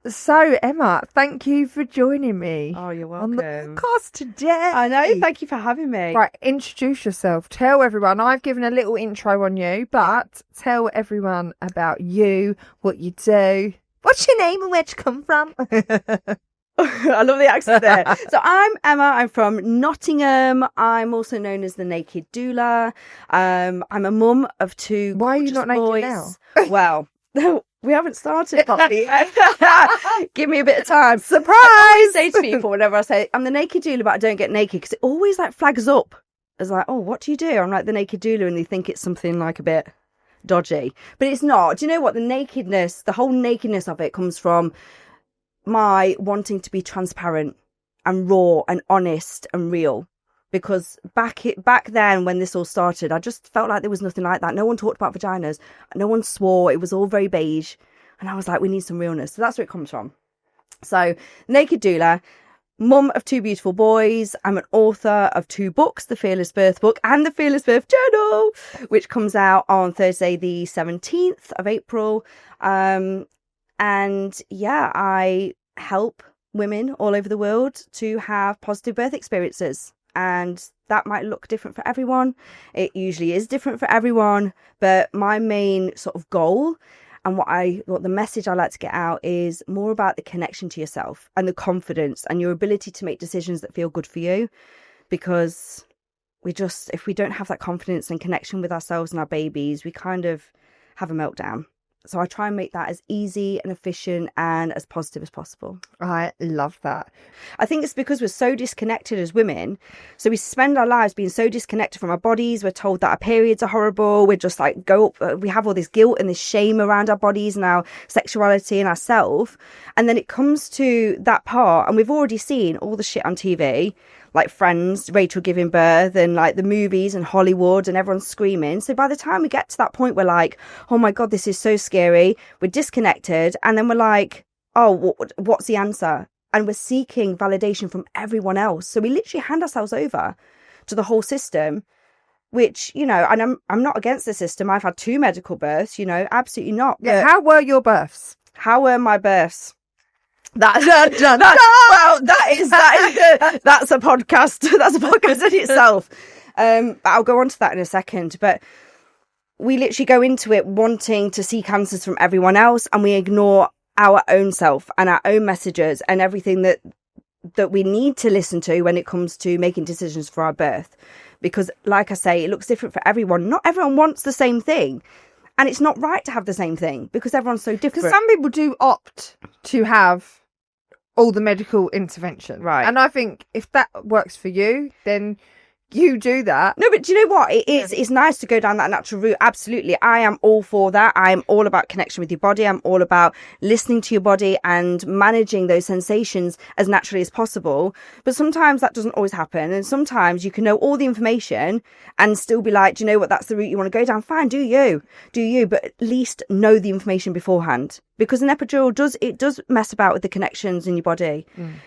So, Emma, thank you for joining me. Oh, you're on welcome. the podcast today. I know. Thank you for having me. Right, introduce yourself. Tell everyone. I've given a little intro on you, but tell everyone about you, what you do. What's your name and where'd you come from? I love the accent there. So I'm Emma. I'm from Nottingham. I'm also known as the Naked Doula. I'm a mum of two. Why are you not boys. naked now? Well, we haven't started properly yet. Give me a bit of time. Surprise! I say to people whenever I say I'm the Naked Doula, but I don't get naked, because it always like flags up as like, oh, what do you do? I'm like the Naked Doula, and they think it's something like a bit dodgy, but it's not. Do you know what? The whole nakedness of it comes from my wanting to be transparent and raw and honest and real. Because back then when this all started, I just felt like there was nothing like that. No one talked about vaginas. No one swore. It was all very beige. And I was like, we need some realness. So that's where it comes from. So, Naked Doula, mum of two beautiful boys. I'm an author of 2 books, the Fearless Birth book and the Fearless Birth Journal, which comes out on Thursday, the 17th of April. And yeah, I help women all over the world to have positive birth experiences. And that might look different for everyone. It usually is different for everyone. But my main sort of goal and what the message I like to get out is more about the connection to yourself and the confidence and your ability to make decisions that feel good for you. Because if we don't have that confidence and connection with ourselves and our babies, we kind of have a meltdown. So I try and make that as easy and efficient and as positive as possible. I love that. I think it's because we're so disconnected as women. So we spend our lives being so disconnected from our bodies. We're told that our periods are horrible. We're just like, we have all this guilt and this shame around our bodies and our sexuality and ourself. And then it comes to that part, and we've already seen all the shit on TV, like Friends, Rachel giving birth, and like the movies and Hollywood, and everyone's screaming. So by the time we get to that point, we're like, oh my God, this is so scary. We're disconnected. And then we're like, oh, what's the answer? And we're seeking validation from everyone else. So we literally hand ourselves over to the whole system, which, you know, and I'm not against the system. I've had 2 medical births, you know, absolutely not. Yeah, how were your births? How were my births? That's a podcast. That's a podcast in itself. But I'll go on to that in a second. But we literally go into it wanting to seek answers from everyone else, and we ignore our own self and our own messages and everything that we need to listen to when it comes to making decisions for our birth. Because, like I say, it looks different for everyone. Not everyone wants the same thing. And it's not right to have the same thing because everyone's so different. Because some people do opt to have all the medical intervention. Right. And I think if that works for you, then you do that. No, but do you know what? It's nice to go down that natural route. Absolutely. I am all for that. I am all about connection with your body. I'm all about listening to your body and managing those sensations as naturally as possible. But sometimes that doesn't always happen. And sometimes you can know all the information and still be like, do you know what? That's the route you want to go down. Fine, do you. But at least know the information beforehand. Because an epidural does mess about with the connections in your body.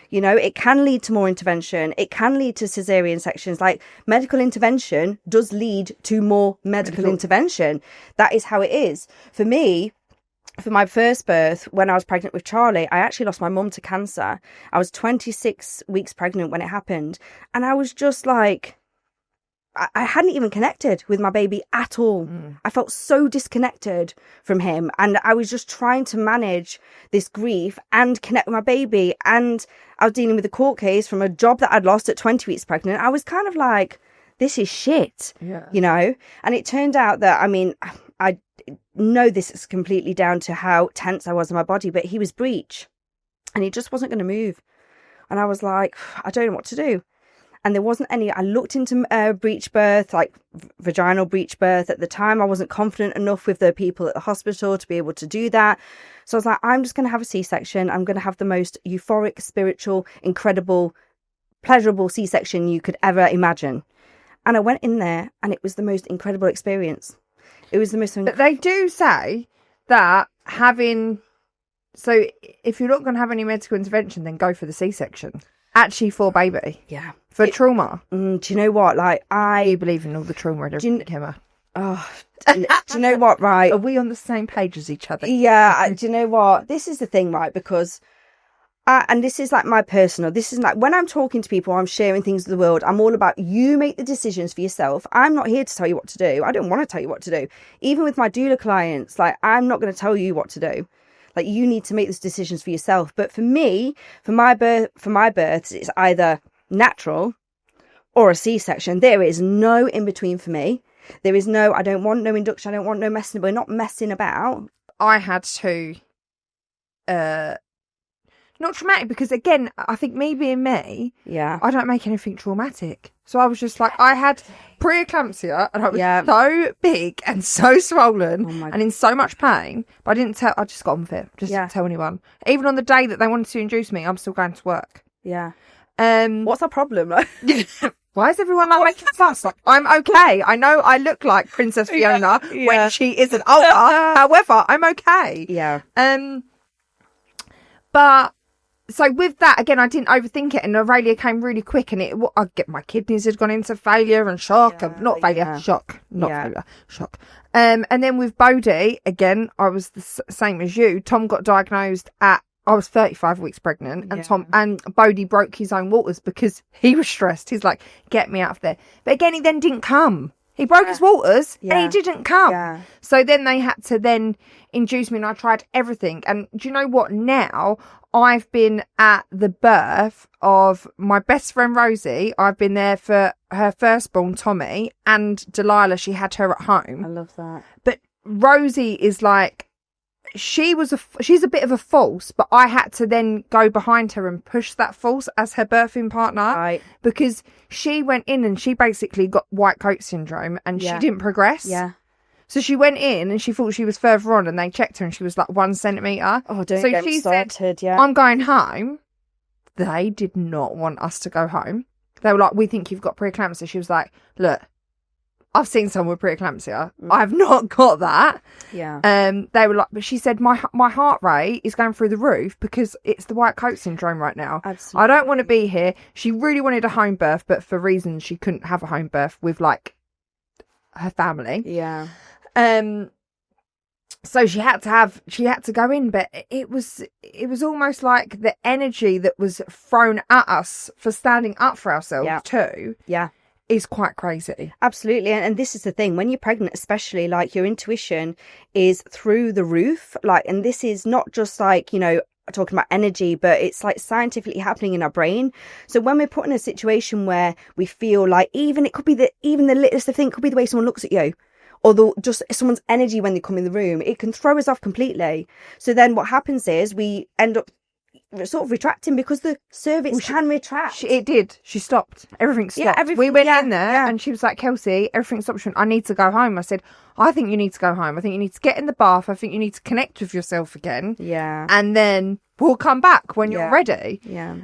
You know, it can lead to more intervention. It can lead to cesarean sections. Like, medical intervention does lead to more medical intervention. That is how it is. For me, for my first birth, when I was pregnant with Charlie, I actually lost my mum to cancer. I was 26 weeks pregnant when it happened. And I was just like, I hadn't even connected with my baby at all. I felt so disconnected from him. And I was just trying to manage this grief and connect with my baby. And I was dealing with a court case from a job that I'd lost at 20 weeks pregnant. I was kind of like, this is shit, you know? And it turned out that, I mean, I know this is completely down to how tense I was in my body, but he was breech and he just wasn't going to move. And I was like, I don't know what to do. And there wasn't any, I looked into breech birth, like vaginal breech birth. At the time, I wasn't confident enough with the people at the hospital to be able to do that. So I was like, I'm just going to have a C-section. I'm going to have the most euphoric, spiritual, incredible, pleasurable C-section you could ever imagine. And I went in there and it was the most incredible experience. It was the most... But they do say that so if you're not going to have any medical intervention, then go for the C-section. Actually, for baby. Yeah. For trauma. Do you know what? Like, I believe in all the trauma and everything, Emma. Oh, do you know what, right? Are we on the same page as each other? Yeah, do you know what? This is the thing, right? Because, and this is like my personal, this is like when I'm talking to people, I'm sharing things with the world, I'm all about you make the decisions for yourself. I'm not here to tell you what to do. I don't want to tell you what to do. Even with my doula clients, like, I'm not going to tell you what to do. Like, you need to make those decisions for yourself. But for me, for my births, it's either natural or a C-section. There is no in between for me. There is no, I don't want no induction. I don't want no messing. We're not messing about. I had to, not traumatic, because again, I think me being me, Yeah. I don't make anything traumatic. So I was just like, I had preeclampsia and I was so big and so swollen and in so much pain, but I didn't tell, I just got on with it. Just didn't tell anyone. Even on the day that they wanted to induce me, I'm still going to work. Yeah. What's our problem? Like, why is everyone like making fuss? Like, I'm okay. I know I look like Princess Fiona when she isn't older. However, I'm okay. Yeah. But so with that, again, I didn't overthink it, and Aurelia came really quick, and I get my kidneys had gone into failure and shock, shock. And then with Bodhi, again, I was the same as you. Tom got diagnosed I was 35 weeks pregnant, and Bodhi broke his own waters because he was stressed. He's like, get me out of there. But again, he then didn't come. He broke his waters and he didn't come. Yeah. So then they had to then induce me, and I tried everything. And do you know what? Now I've been at the birth of my best friend Rosie. I've been there for her firstborn Tommy, and Delilah, she had her at home. I love that. But Rosie is like, she's a bit of a false, but I had to then go behind her and push that false as her birthing partner, right? Because she went in and she basically got white coat syndrome, and she didn't progress. Yeah. So she went in and she thought she was further on, and they checked her and she was like 1 centimetre. Oh, don't get me started. Yeah. I'm going home. They did not want us to go home. They were like, we think you've got preeclampsia. She was like, look, I've seen someone with preeclampsia. I've not got that. Yeah. They were like, but she said, my heart rate is going through the roof because it's the white coat syndrome right now. Absolutely. I don't want to be here. She really wanted a home birth, but for reasons she couldn't have a home birth with like her family. Yeah. So she had to go in, but it was almost like the energy that was thrown at us for standing up for ourselves too. Yeah. Is quite crazy. Absolutely. And this is the thing, when you're pregnant, especially, like, your intuition is through the roof. Like, and this is not just like, you know, talking about energy, but it's like scientifically happening in our brain. So when we're put in a situation where we feel like even the littlest of thing could be the way someone looks at you, or just someone's energy when they come in the room, it can throw us off completely. So then what happens is we end up sort of retracting because the cervix can retract. It did. She stopped. Everything stopped. We went in there and she was like, Kelsey, everything stopped. She went, I need to go home. I said, I think you need to go home. I think you need to get in the bath. I think you need to connect with yourself again. Yeah. And then we'll come back when you're ready. Yeah.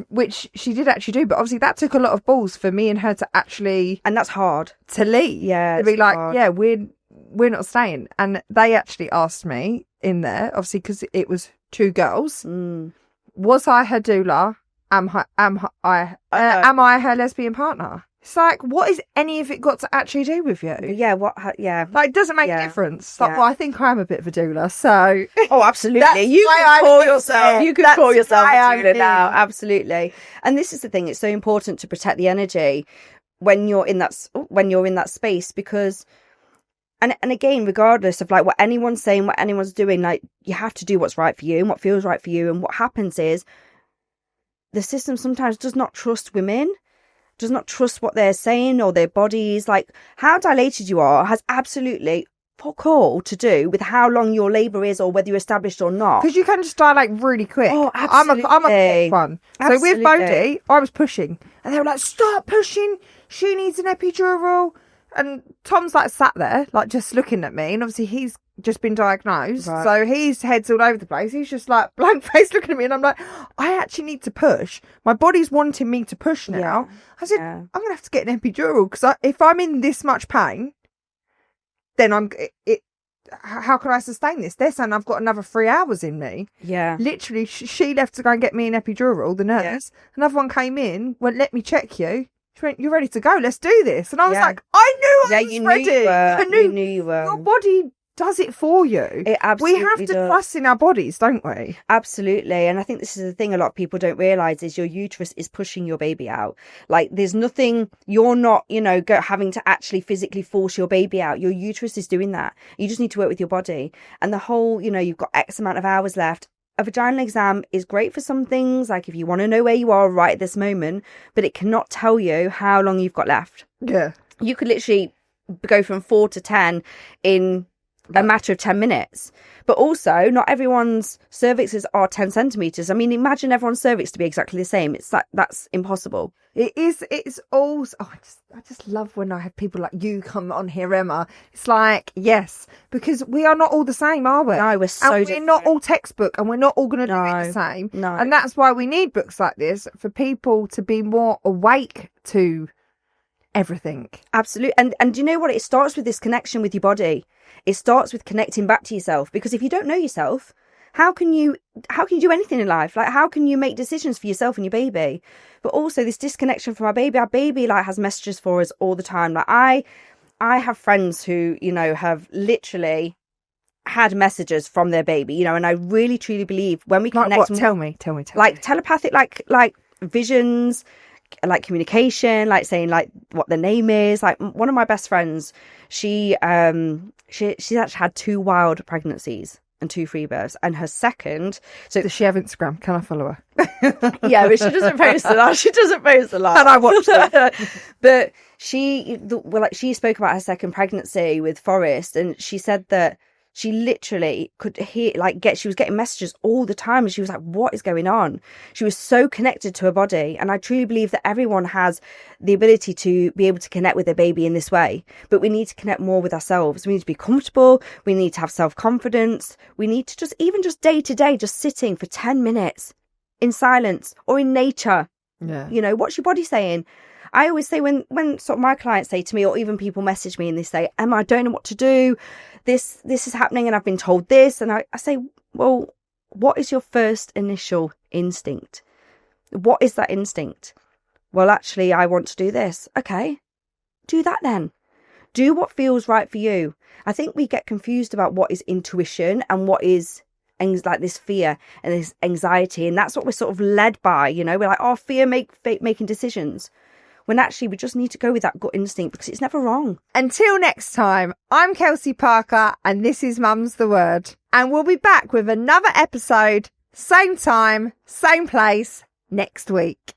Which she did actually do. But obviously that took a lot of balls for me and her to actually... And that's hard. To leave. Yeah. To be like, hard. We're not staying. And they actually asked me in there, obviously, because it was 2 girls. Was I her doula? Am I her lesbian partner? It's like, what is any of it got to actually do with you? Yeah, Like, it doesn't make a difference. Like, well, I think I am a bit of a doula, so... Oh, absolutely. You can call yourself a doula now. Absolutely. And this is the thing, it's so important to protect the energy when you're in that space, because... And again, regardless of like what anyone's saying, what anyone's doing, like, you have to do what's right for you and what feels right for you. And what happens is the system sometimes does not trust women, does not trust what they're saying or their bodies. Like, how dilated you are has absolutely fuck all to do with how long your labour is or whether you're established or not. Because you can just dilate really quick. Oh, absolutely. I'm a quick one. Absolutely. So with Bodhi, I was pushing and they were like, stop pushing. She needs an epidural. And Tom's like sat there, like just looking at me. And obviously he's just been diagnosed. Right. So his head's all over the place. He's just like blank face looking at me. And I'm like, I actually need to push. My body's wanting me to push now. Yeah. I said, I'm going to have to get an epidural because if I'm in this much pain, then how can I sustain this? They're saying I've got another 3 hours in me. Yeah. Literally, she left to go and get me an epidural, the nurse. Yeah. Another one came in, went, let me check you. She went, "You're ready to go. Let's do this." And I was Yeah. like, I knew I was ready. I You knew you were. Your body does it for you. It absolutely We have to does. trust in our bodies, don't we? Absolutely. And I think this is the thing a lot of people don't realize is your uterus is pushing your baby out. Like there's nothing, you're not, having to actually physically force your baby out. Your uterus is doing that. You just need to work with your body. And the whole, you've got X amount of hours left. A vaginal exam is great for some things, like if you want to know where you are right at this moment, but it cannot tell you how long you've got left. Yeah. You could literally go from 4 to 10 in a matter of 10 minutes. But also, not everyone's cervixes are 10 centimetres. I mean, imagine everyone's cervix to be exactly the same. It's that's impossible. It is. It's all. Oh, I just love when I have people like you come on here, Emma. It's like, yes, because we are not all the same, are we? No, we're so and different. we're not all textbook, and we're not all going to do it the same. No. And that's why we need books like this for people to be more awake to everything. Absolutely. And do you know what? It starts with this connection with your body. It starts with connecting back to yourself, because if you don't know yourself, how can you do anything in life? Like, how can you make decisions for yourself and your baby? But also this disconnection from our baby like has messages for us all the time. Like I have friends who, have literally had messages from their baby, and I really truly believe when we connect. Like what? Tell me. Like telepathic, like visions, like communication, like saying like what the name is. Like one of my best friends, she's actually had 2 wild pregnancies and 2 free births, and her second. So does she have Instagram? Can I follow her? Yeah, but she doesn't post a lot. She doesn't post a lot. And I watched her. But she spoke about her second pregnancy with Forrest, and she said that she literally could hear, she was getting messages all the time. And she was like, what is going on? She was so connected to her body. And I truly believe that everyone has the ability to be able to connect with their baby in this way. But we need to connect more with ourselves. We need to be comfortable. We need to have self-confidence. We need to just day to day, just sitting for 10 minutes in silence or in nature. Yeah. What's your body saying? I always say when sort of my clients say to me, or even people message me and they say, Emma, I don't know what to do. This is happening and I've been told this. And I say, well, what is your first initial instinct? What is that instinct? Well, actually, I want to do this. Okay, do that then. Do what feels right for you. I think we get confused about what is intuition and what is like this fear and this anxiety. And that's what we're sort of led by, We're like, oh, fear making decisions. When actually we just need to go with that gut instinct, because it's never wrong. Until next time, I'm Kelsey Parker and this is Mum's the Word. And we'll be back with another episode, same time, same place, next week.